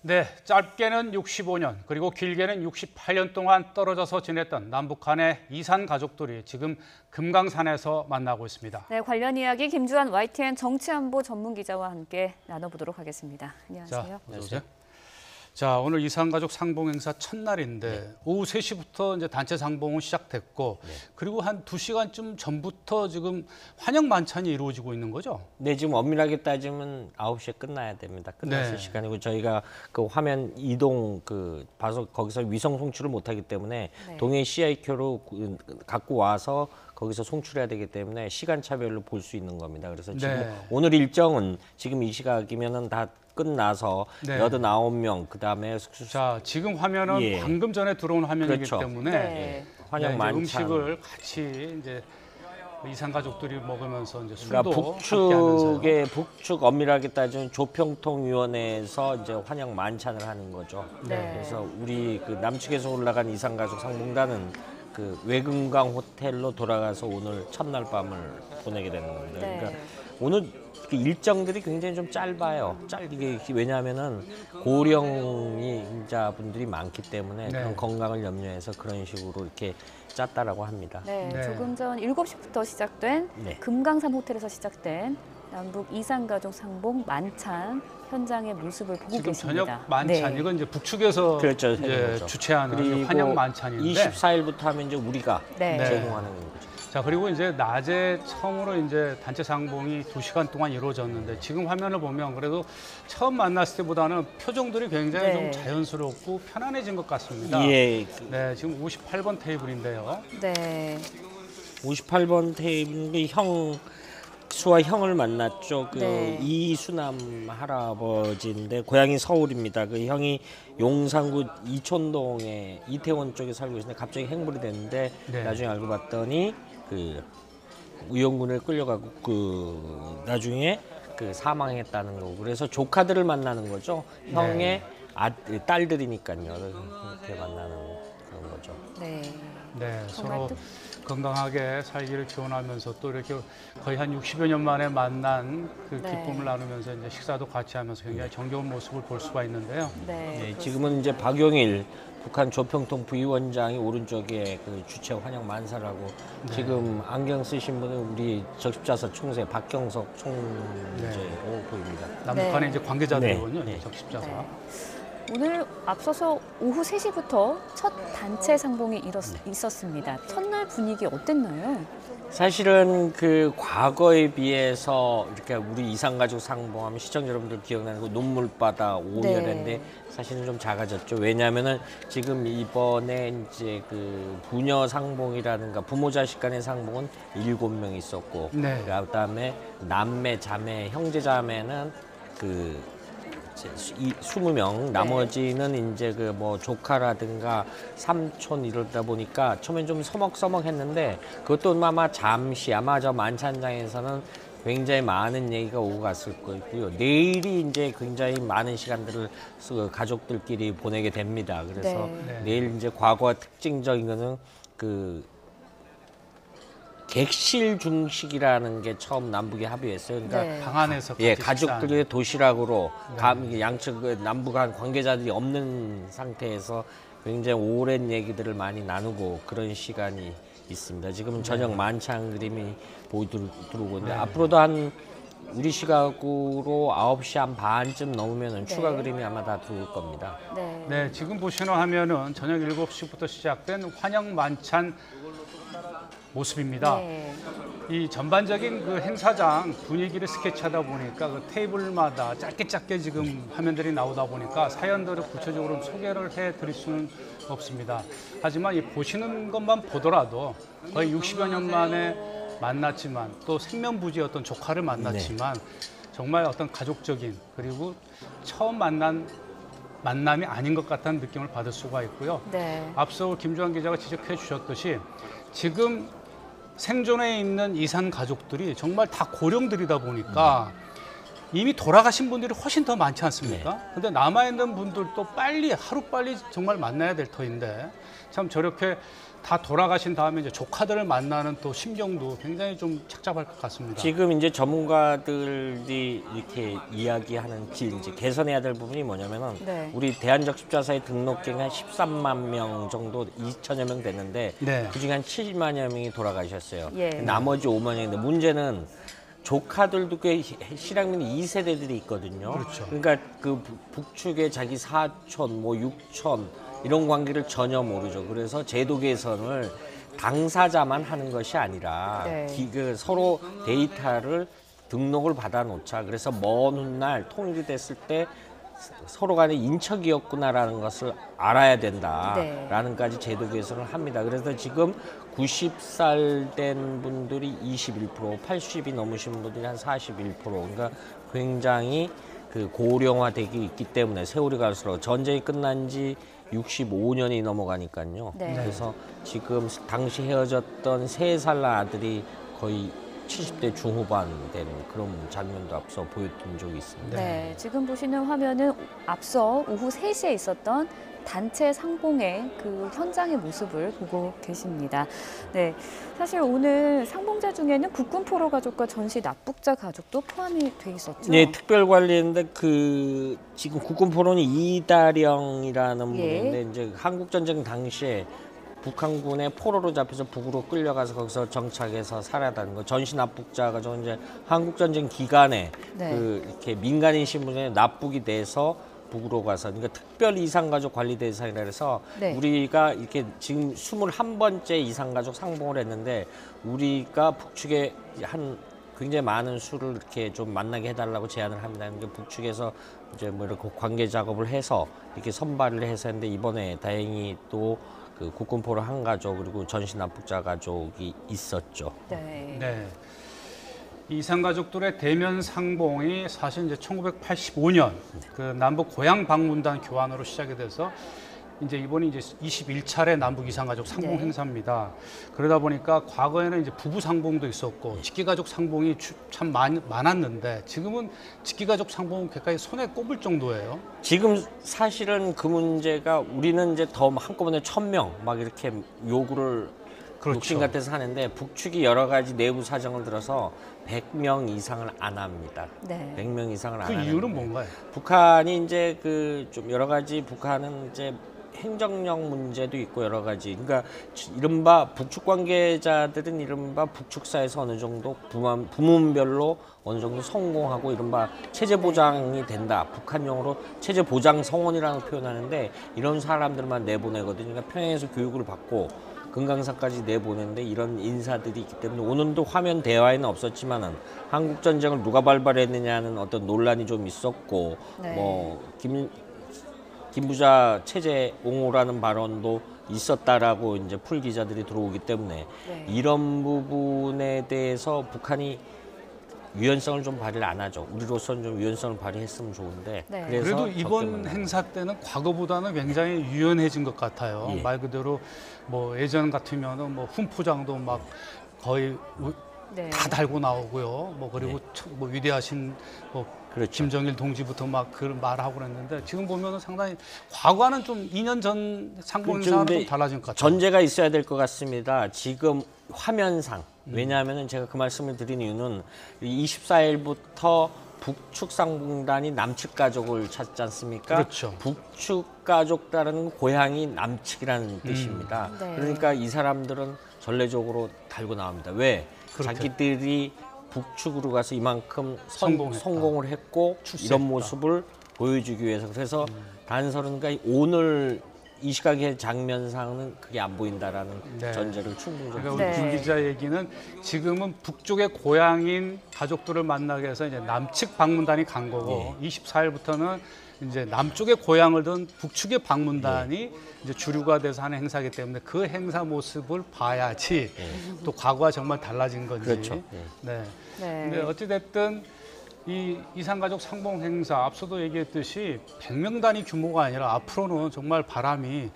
네, 짧게는 65년, 그리고 길게는 68년 동안 떨어져서 지냈던 남북한의 이산 가족들이 지금 금강산에서 만나고 있습니다. 네, 관련 이야기 김주한 YTN 정치안보 전문 기자와 함께 나눠보도록 하겠습니다. 안녕하세요. 자, 어서 오세요. 자, 오늘 이산 가족 상봉 행사 첫날인데 오후 3시부터 이제 단체 상봉은 시작됐고 그리고 한 2시간쯤 전부터 지금 환영 만찬이 이루어지고 있는 거죠? 네, 지금 엄밀하게 따지면 9시에 끝나야 됩니다. 끝났을 시간이고 저희가 그 화면 이동 봐서 거기서 위성 송출을 못 하기 때문에 동해 CIQ로 갖고 와서 거기서 송출해야 되기 때문에 시간차별로 볼 수 있는 겁니다. 그래서 지금 오늘 일정은 지금 이 시각이면은 다 끝나서 89명 그다음에 자, 지금 화면은 방금 전에 들어온 화면이기 때문에 환영 만찬 음식을 같이 이제 이산 가족들이 먹으면서 이제 술도 그러니까 북측 엄밀하게 따지면 조평통위원회에서 이제 환영 만찬을 하는 거죠. 그래서 우리 그 남측에서 올라간 이산 가족 상봉단은 그 외금강 호텔로 돌아가서 오늘 첫날 밤을 보내게 되는 겁니다. 그러니까 오늘 그 일정들이 굉장히 좀 짧아요. 이게 왜냐하면은 고령자분들이 많기 때문에 그런 건강을 염려해서 그런 식으로 이렇게 짰다라고 합니다. 조금 전 7시부터 시작된 금강산 호텔에서 시작된 남북 이산 가족 상봉 만찬 현장의 모습을 보고 지금 계십니다. 저녁 만찬 이건 이제 북측에서 주최하는 환영 만찬인데 24일부터 하면 이제 우리가 제공하는 거죠. 자, 그리고 이제 낮에 처음으로 이제 단체 상봉이 2시간 동안 이루어졌는데 지금 화면을 보면 그래도 처음 만났을 때보다는 표정들이 굉장히 좀 자연스럽고 편안해진 것 같습니다. 네, 지금 58번 테이블인데요. 58번 테이블이 수와 형을 만났죠. 이수남 할아버지인데 고향이 서울입니다. 그 형이 용산구 이촌동에 이태원 쪽에 살고 계시는데 갑자기 행불이 됐는데 나중에 알고 봤더니 그 우영군에 끌려가고 나중에 사망했다는 거고 그래서 조카들을 만나는 거죠. 형의 딸들이니까요. 이렇게 만나는 그런 거죠. 서로 건강하게 살기를 기원하면서 또 이렇게 거의 한 60여 년 만에 만난 그 기쁨을 나누면서 이제 식사도 같이 하면서 굉장히 정겨운 모습을 볼 수가 있는데요. 지금은 이제 박용일 북한 조평통 부위원장이 오른쪽에 그 주최 환영 만사를 하고 지금 안경 쓰신 분은 우리 적십자사 총재 박경석 총재로 보입니다. 남북한의 이제 관계자들이군요. 적십자사. 오늘 앞서서 오후 3시부터 첫 단체 상봉이 있었습니다. 첫날 분위기 어땠나요? 사실은 그 과거에 비해서 이렇게 우리 이산가족 상봉하면 시청자 여러분들 기억나는 그 눈물바다 오열인데 사실은 좀 작아졌죠. 왜냐하면은 지금 이번에 이제 그 부녀 상봉이라든가 부모 자식 간의 상봉은 7명 있었고 그다음에 남매 자매 형제 자매는 20명 나머지는 이제 그 뭐 조카라든가 삼촌 이러다 보니까 처음엔 좀 서먹서먹했는데 그것도 아마 잠시 아마 저 만찬장에서는 굉장히 많은 얘기가 오고 갔을 거고요. 내일이 이제 굉장히 많은 시간들을 가족들끼리 보내게 됩니다. 그래서 내일 이제 과거와 특징적인 거는 객실 중식이라는 게 처음 남북이 합의했어요. 그러니까 방 안에서 가족들의 도시락으로 양측 남북한 관계자들이 없는 상태에서 굉장히 오랜 얘기들을 많이 나누고 그런 시간이 있습니다. 지금 저녁 만찬 그림이 들어오고 있는데 앞으로도 한 우리 시각으로 9시 한 반쯤 넘으면 추가 그림이 아마 다 들어올 겁니다. 지금 보시는 화면은 저녁 7시부터 시작된 환영 만찬 모습입니다. 이 전반적인 그 행사장 분위기를 스케치하다 보니까 그 테이블마다 짧게 지금 화면들이 나오다 보니까 사연들을 구체적으로 소개를 해드릴 수는 없습니다. 하지만 이 보시는 것만 보더라도 거의 60여 년 만에 만났지만 또 생면부지의 어떤 조카를 만났지만 정말 어떤 가족적인 그리고 처음 만남이 아닌 것 같다는 느낌을 받을 수가 있고요. 앞서 김주한 기자가 지적해 주셨듯이 지금 생존해 있는 이산 가족들이 정말 다 고령들이다 보니까 이미 돌아가신 분들이 훨씬 더 많지 않습니까? 근데 남아있는 분들도 하루빨리 정말 만나야 될 터인데 참 저렇게 다 돌아가신 다음에 이제 조카들을 만나는 또 심정도 굉장히 좀 착잡할 것 같습니다. 지금 이제 전문가들이 이렇게 이야기하는 이제 개선해야 될 부분이 뭐냐면은 네. 우리 대한적 십자사의 등록경이 한 13만 명 정도 2천여 명 됐는데 네. 그중에 한 7만여 명이 돌아가셨어요. 예. 나머지 5만 명인데 문제는 조카들도 꽤 실향민이 2세대들이 있거든요. 그렇죠. 그러니까 그 북측에 자기 사촌, 뭐 육촌 이런 관계를 전혀 모르죠. 그래서 제도 개선을 당사자만 하는 것이 아니라 네. 그 서로 데이터를 등록을 받아 놓자. 그래서 먼 훗날 통일이 됐을 때 서로 간에 인척이었구나라는 것을 알아야 된다라는 까지 제도 개선을 합니다. 그래서 지금 90살 된 분들이 21%, 80이 넘으신 분들이 한 41%. 그러니까 굉장히 그 고령화되기 있기 때문에 세월이 갈수록 전쟁이 끝난 지 65년이 넘어가니까요. 네. 그래서 지금 당시 헤어졌던 3살 아들이 거의 70대 중후반 된 그런 장면도 앞서 보였던 적이 있습니다. 네, 지금 보시는 화면은 앞서 오후 3시에 있었던 단체 상봉의 그 현장의 모습을 보고 계십니다. 네, 사실 오늘 상봉자 중에는 국군 포로 가족과 전시 납북자 가족도 포함이 돼 있었죠. 네, 특별 관리인데 그 지금 국군 포로는 이다령이라는 예. 분인데 이제 한국 전쟁 당시에 북한군의 포로로 잡혀서 북으로 끌려가서 거기서 정착해서 살아다는 거. 전시 납북자가 저 이제 한국 전쟁 기간에 네. 그 이렇게 민간인 신분에 납북이 돼서 북으로 가서 그러니까 특별 이산가족 관리 대상이라 해서 네. 우리가 이렇게 지금 21번째 이산가족 상봉을 했는데 우리가 북측에 한 굉장히 많은 수를 이렇게 좀 만나게 해달라고 제안을 합니다. 그러니까 북측에서 이제 뭐 이렇게 관계 작업을 해서 이렇게 선발을 해서 했는데 이번에 다행히 또 그 국군포로 한 가족 그리고 전시 납북자 가족이 있었죠. 네. 네. 이산 가족들의 대면 상봉이 사실 이제 1985년 그 남북 고향 방문단 교환으로 시작이 돼서 이제 이번이 이제 21차례 남북 이산 가족 상봉 네. 행사입니다. 그러다 보니까 과거에는 이제 부부 상봉도 있었고 직계 가족 상봉이 참 많았는데 지금은 직계 가족 상봉은 가까이 손에 꼽을 정도예요. 지금 사실은 그 문제가 우리는 이제 더 한꺼번에 1000명 막 이렇게 요구를 그렇죠. 욕심 같아서 하는데 북측이 여러 가지 내부 사정을 들어서 100명 이상을 안 합니다. 네. 100명 이상을 안 그 하는데 이유는 뭔가요? 북한이 이제 그 좀 여러 가지 북한은 이제 행정력 문제도 있고 여러 가지 그러니까 이른바 북측 관계자들은 이른바 북측사에서 어느 정도 부문별로 어느 정도 성공하고 이른바 체제 보장이 된다. 북한용으로 체제 보장 성원이라는 걸 표현하는데 이런 사람들만 내보내거든요. 그러니까 평양에서 교육을 받고 금강산까지 내보내는데 이런 인사들이 있기 때문에 오늘도 화면 대화에는 없었지만은 한국 전쟁을 누가 발발했느냐는 어떤 논란이 좀 있었고 네. 뭐 김부자 체제 옹호라는 발언도 있었다라고 이제 풀 기자들이 들어오기 때문에 네. 이런 부분에 대해서 북한이 유연성을 좀 발휘를 안 하죠. 우리로서는 좀 유연성을 발휘했으면 좋은데. 네. 그래서 그래도 이번 적게 행사 때는 과거보다는 굉장히 유연해진 것 같아요. 예. 말 그대로 뭐 예전 같으면은 뭐 훈포장도 막 거의 네. 다 달고 나오고요. 뭐 그리고 뭐 위대하신 뭐 그렇죠. 김정일 동지부터 막 그런 말하고 그랬는데 지금 보면은 상당히 과거와는 좀 2년 전 상봉 행사는 좀 달라진 것 같아요. 전제가 있어야 될 것 같습니다. 지금 화면상 왜냐하면은 제가 그 말씀을 드린 이유는 24일부터 북측 상봉단이 남측 가족을 찾지 않습니까? 그렇죠. 북측 가족이라는 고향이 남측이라는 뜻입니다. 네. 그러니까 이 사람들은 전례적으로 달고 나옵니다. 왜? 그렇죠. 자기들이 북측으로 가서 이만큼 성공했다. 성공을 했고 출세했다. 이런 모습을 보여주기 위해서 그래서 단서는 그러니까 오늘 이 시각의 장면상은 그게 안 보인다라는 네. 전제를 충분히 좀 그러니까 우리 네. 김 기자 얘기는 지금은 북쪽의 고향인 가족들을 만나기 위해서 이제 남측 방문단이 간 거고 24일부터는 이제 남쪽의 고향을 둔 북측의 방문단이 이제 주류가 돼서 하는 행사이기 때문에 그 행사 모습을 봐야지 또 과거와 정말 달라진 건지. 그렇죠. 네. 네. 근데 어찌 됐든 이 이산가족 상봉 행사 앞서도 얘기했듯이 100명 단위 규모가 아니라 앞으로는 정말 바람이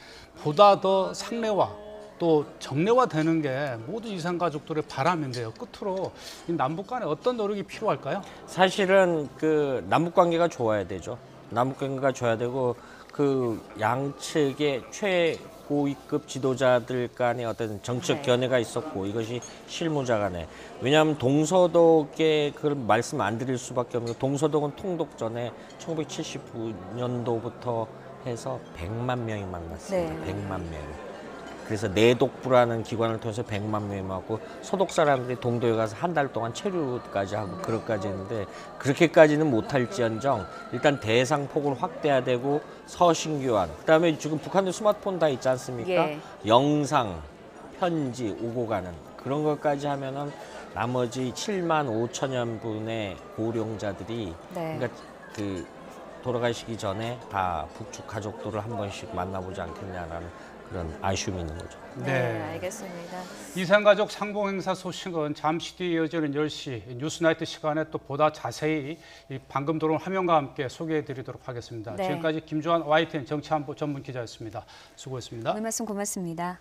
보다 더 상례화 또 정례화되는 게 모두 이산 가족들의 바람인데요. 끝으로 이 남북 간에 어떤 노력이 필요할까요? 사실은 그 남북 관계가 좋아야 되죠. 남북 관계가 좋아야 되고 그 양측의 최고위급 지도자들 간의 어떤 정치적 견해가 있었고 이것이 실무자 간에 왜냐하면 동서독의 그런 말씀 안 드릴 수밖에 없는 게 동서독은 통독 전에 1979년도부터 해서 100만 명이 만났습니다. 네. 100만 명이. 그래서 내독부라는 기관을 통해서 100만 명이 맞고 서독 사람들이 동도에 가서 한 달 동안 체류까지 하고 그렇게까지 했는데 그렇게까지는 못할지언정 일단 대상 폭을 확대해야 되고 서신교환 그다음에 지금 북한도 스마트폰 다 있지 않습니까? 예. 영상, 편지 오고 가는 그런 것까지 하면은 나머지 7만 5천여 분의 고령자들이 네. 그러니까 그 돌아가시기 전에 다 북측 가족들을 한 번씩 만나보지 않겠냐라는 그런 아쉬움이 있는 거죠. 네, 알겠습니다. 이산가족 상봉 행사 소식은 잠시 뒤에 이어지는 10시 뉴스나이트 시간에 또 보다 자세히 이 방금 들어온 화면과 함께 소개해 드리도록 하겠습니다. 네. 지금까지 김주환 YTN 정치안보 전문 기자였습니다. 수고했습니다. 오늘 말씀 고맙습니다.